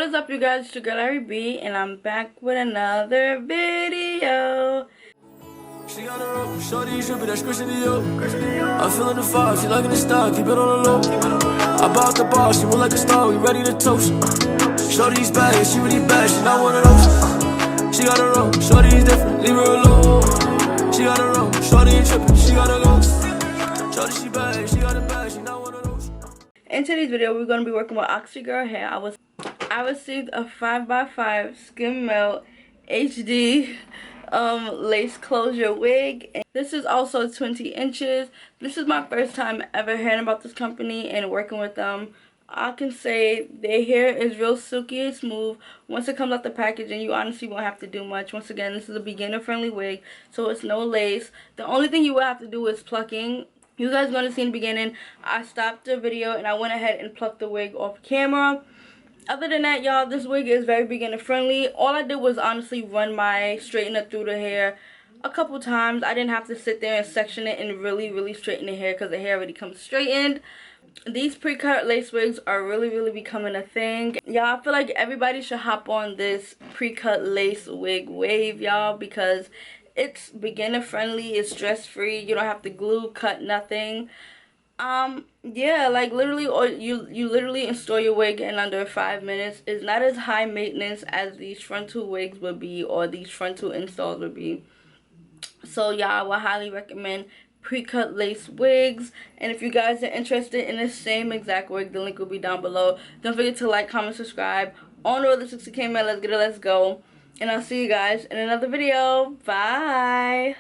What is up, you guys? It's your girl ARIE, and I'm back with another video. She got her up, shorty, should be that squishy to you. I'm feeling the vibe, she liking the style, keep it on the low. I bought the bar, she look like a star, we ready to toast. Shorty's bad, she really bad, she not one of those. She got her up, shorty's different, leave her alone. She got her up, shorty ain't tripping, she got her ghost. Shorty, she bad, she got it bad, she not one of those. In today's video, we're going to be working with Oxy Girl hair. I received a 5x5 skim melt HD lace closure wig. And this is also 20 inches. This is my first time ever hearing about this company and working with them. I can say their hair is real silky and smooth. Once it comes out the packaging, you honestly won't have to do much. Once again, this is a beginner friendly wig, so it's no lace. The only thing you will have to do is plucking. You guys are going to see in the beginning, I stopped the video and I went ahead and plucked the wig off camera. Other than that, y'all, this wig is very beginner friendly. All I did was honestly run my straightener through the hair a couple times. I didn't have to sit there and section it and really straighten the hair because the hair already comes straightened. These pre-cut lace wigs are really becoming a thing. Y'all, I feel like everybody should hop on this pre-cut lace wig wave, y'all, because it's beginner friendly, it's stress free, you don't have to glue, cut, nothing. Yeah, like literally, or you literally install your wig in under 5 minutes. It's not as high maintenance as these frontal wigs would be, or these frontal installs would be. So yeah, I would highly recommend pre-cut lace wigs. And if you guys are interested in the same exact wig, the link will be down below. Don't forget to like, comment, subscribe. On the road to 60K, man. Let's get it, let's go. And I'll see you guys in another video. Bye.